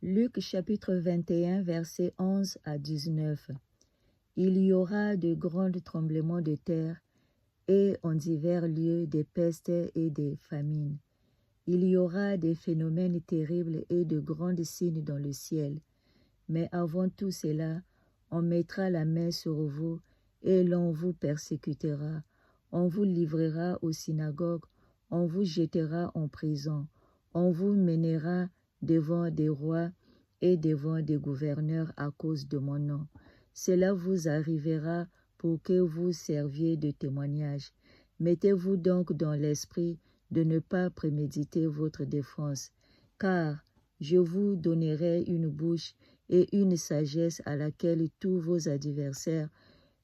Luc chapitre 21, versets 11 à 19. Il y aura de grands tremblements de terre et en divers lieux des pestes et des famines. Il y aura des phénomènes terribles et de grands signes dans le ciel. Mais avant tout cela, on mettra la main sur vous et l'on vous persécutera. On vous livrera aux synagogues, on vous jettera en prison, on vous mènera devant des rois et devant des gouverneurs à cause de mon nom. Cela vous arrivera pour que vous serviez de témoignage. Mettez-vous donc dans l'esprit de ne pas préméditer votre défense, car je vous donnerai une bouche et une sagesse à laquelle tous vos adversaires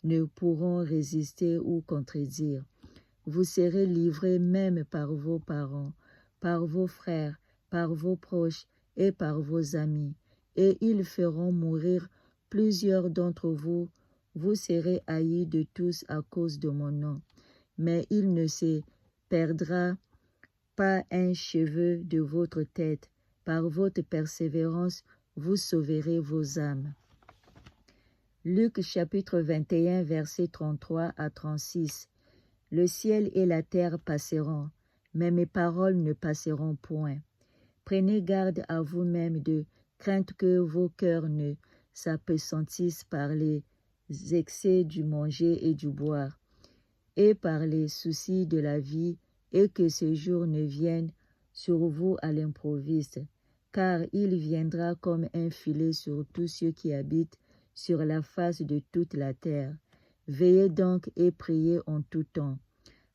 ne pourront résister ou contredire. Vous serez livrés même par vos parents, par vos frères, par vos proches et par vos amis, et ils feront mourir plusieurs d'entre vous. Vous serez haïs de tous à cause de mon nom, mais il ne se perdra pas un cheveu de votre tête. Par votre persévérance, vous sauverez vos âmes. Luc chapitre 21, versets 33 à 36. Le ciel et la terre passeront, mais mes paroles ne passeront point. Prenez garde à vous-même de crainte que vos cœurs ne s'apesanttissent par les excès du manger et du boire, et par les soucis de la vie, et que ce jour ne vienne sur vous à l'improviste, car il viendra comme un filet sur tous ceux qui habitent sur la face de toute la terre. Veillez donc et priez en tout temps,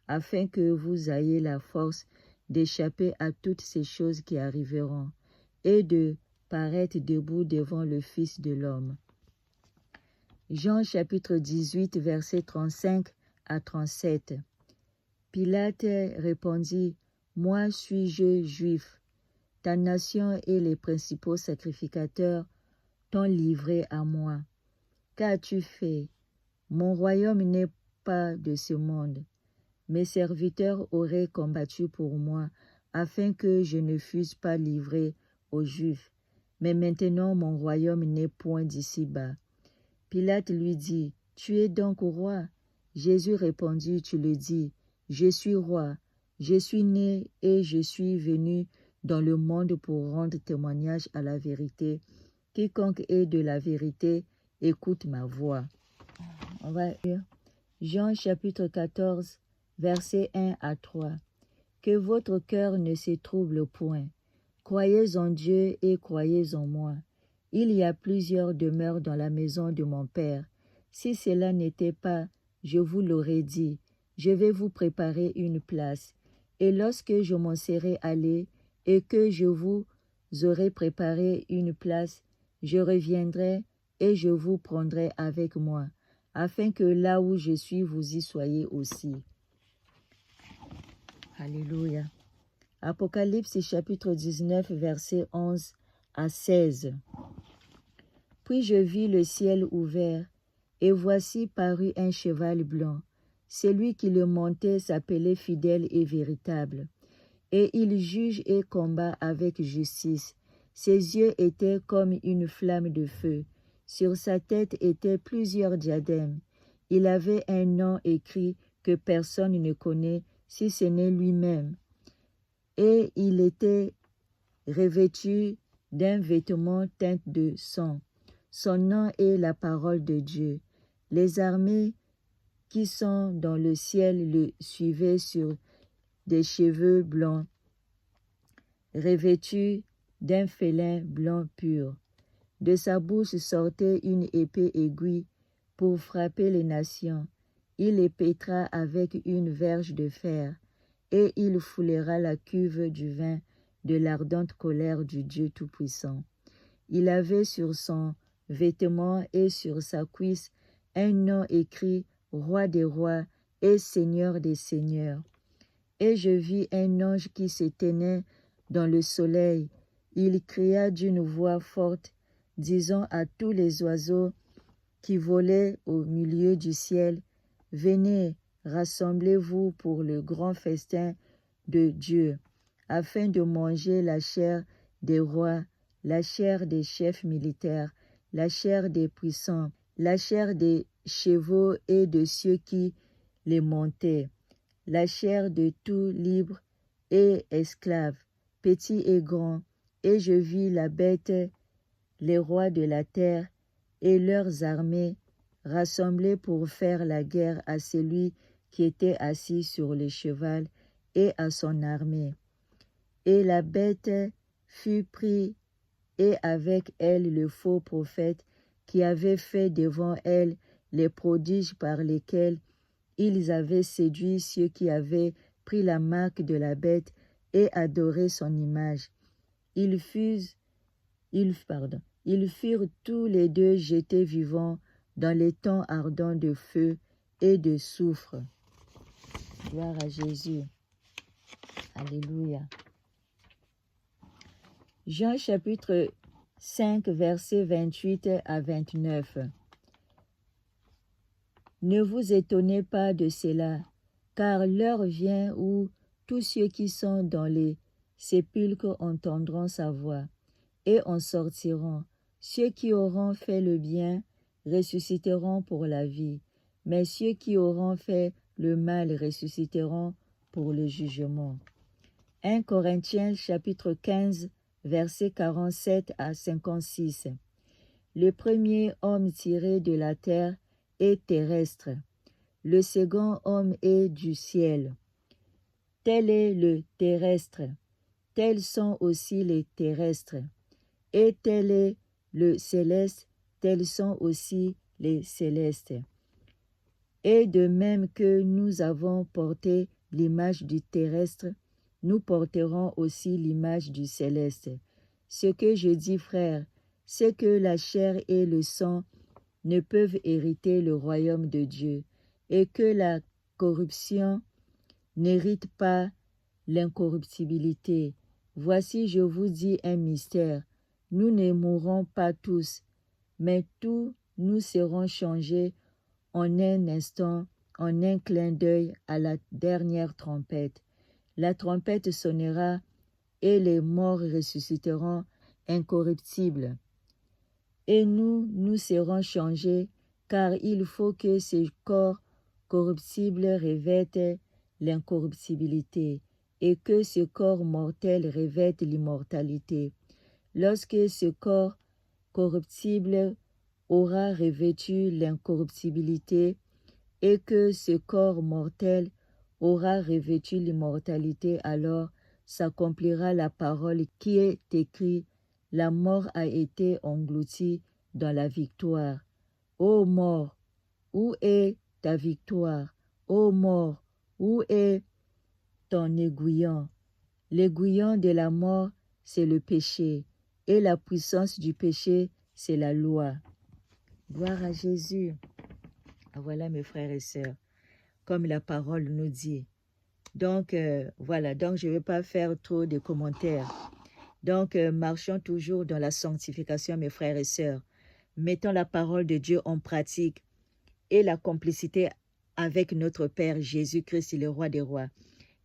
afin que vous ayez la force d'échapper à toutes ces choses qui arriveront, et de paraître debout devant le Fils de l'homme. Jean chapitre 18, versets 35 à 37. Pilate répondit, « Moi suis-je juif. Ta nation et les principaux sacrificateurs t'ont livré à moi. Qu'as-tu fait? Mon royaume n'est pas de ce monde. Mes serviteurs auraient combattu pour moi, afin que je ne fusse pas livré aux Juifs. Mais maintenant mon royaume n'est point d'ici-bas. » Pilate lui dit, « Tu es donc roi? » Jésus répondit, « Tu le dis, je suis roi. Je suis né et je suis venu dans le monde pour rendre témoignage à la vérité. Quiconque est de la vérité, écoute ma voix. » On va lire Jean chapitre 14, versets 1 à 3. Que votre cœur ne se trouble point. Croyez en Dieu et croyez en moi. Il y a plusieurs demeures dans la maison de mon Père. Si cela n'était pas, je vous l'aurais dit. Je vais vous préparer une place. Et lorsque je m'en serai allé et que je vous aurai préparé une place, je reviendrai et je vous prendrai avec moi, afin que là où je suis, vous y soyez aussi. Alléluia. Apocalypse chapitre 19, versets 11 à 16. Puis je vis le ciel ouvert, et voici parut un cheval blanc. Celui qui le montait s'appelait Fidèle et Véritable, et il juge et combat avec justice. Ses yeux étaient comme une flamme de feu. Sur sa tête étaient plusieurs diadèmes. Il avait un nom écrit que personne ne connaît, si ce n'est lui-même. Et il était revêtu d'un vêtement teint de sang. Son nom est la parole de Dieu. Les armées qui sont dans le ciel le suivaient sur des cheveux blancs, revêtus d'un félin blanc pur. De sa bouche sortait une épée aiguë pour frapper les nations. Il les pétra avec une verge de fer, et il foulera la cuve du vin de l'ardente colère du Dieu Tout-Puissant. Il avait sur son vêtement et sur sa cuisse un nom écrit « Roi des rois et Seigneur des seigneurs ». Et je vis un ange qui se tenait dans le soleil. Il cria d'une voix forte, disant à tous les oiseaux qui volaient au milieu du ciel, « Venez, rassemblez-vous pour le grand festin de Dieu, afin de manger la chair des rois, la chair des chefs militaires, la chair des puissants, la chair des chevaux et de ceux qui les montaient, la chair de tout libre et esclave, petit et grand, et je vis la bête, les rois de la terre et leurs armées rassemblés pour faire la guerre à celui qui était assis sur le cheval et à son armée. Et la bête fut prise, et avec elle le faux prophète qui avait fait devant elle les prodiges par lesquels ils avaient séduit ceux qui avaient pris la marque de la bête et adoré son image. Ils furent tous les deux jetés vivants dans les temps ardents de feu et de soufre. Gloire à Jésus. Alléluia. Jean chapitre 5, versets 28 à 29. Ne vous étonnez pas de cela, car l'heure vient où tous ceux qui sont dans les sépulcres entendront sa voix, et en sortiront. Ceux qui auront fait le bien ressusciteront pour la vie, mais ceux qui auront fait le mal ressusciteront pour le jugement. 1 Corinthiens chapitre 15, versets 47 à 56. Le premier homme tiré de la terre est terrestre, le second homme est du ciel. Tel est le terrestre, tels sont aussi les terrestres, et tel est le céleste, tels sont aussi les célestes. Et de même que nous avons porté l'image du terrestre, nous porterons aussi l'image du céleste. Ce que je dis, frères, c'est que la chair et le sang ne peuvent hériter le royaume de Dieu, et que la corruption n'hérite pas l'incorruptibilité. Voici, je vous dis un mystère. Nous ne mourrons pas tous, mais tous nous serons changés en un instant, en un clin d'œil à la dernière trompette. La trompette sonnera et les morts ressusciteront incorruptibles. Et nous serons changés, car il faut que ces corps corruptibles revêtent l'incorruptibilité et que ce corps mortel revête l'immortalité. Lorsque ce corps corruptible aura revêtu l'incorruptibilité et que ce corps mortel aura revêtu l'immortalité, alors s'accomplira la parole qui est écrite: la mort a été engloutie dans la victoire. Ô mort, où est ta victoire? Ô mort, où est ton aiguillon? L'aiguillon de la mort, c'est le péché, et la puissance du péché, c'est la loi. Gloire à Jésus. Voilà, mes frères et sœurs, comme la parole nous dit. Donc, voilà, donc je ne vais pas faire trop de commentaires. Donc, marchons toujours dans la sanctification, mes frères et sœurs. Mettons la parole de Dieu en pratique et la complicité avec notre Père Jésus-Christ, le roi des rois.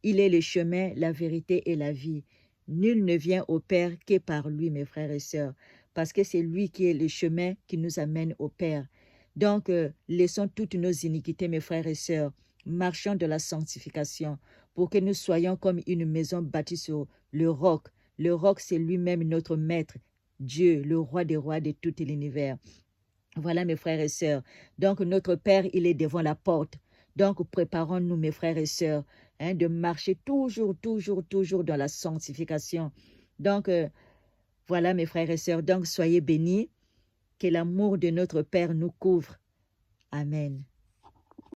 Il est le chemin, la vérité et la vie. Nul ne vient au Père que par lui, mes frères et sœurs, parce que c'est lui qui est le chemin qui nous amène au Père. Donc, laissons toutes nos iniquités, mes frères et sœurs. Marchons de la sanctification pour que nous soyons comme une maison bâtie sur le roc. Le roc, c'est lui-même notre maître, Dieu, le roi des rois de tout l'univers. Voilà, mes frères et sœurs. Donc, notre Père, il est devant la porte. Donc, préparons-nous, mes frères et sœurs, de marcher toujours dans la sanctification. Donc, voilà, mes frères et sœurs. Donc, soyez bénis. Que l'amour de notre Père nous couvre. Amen.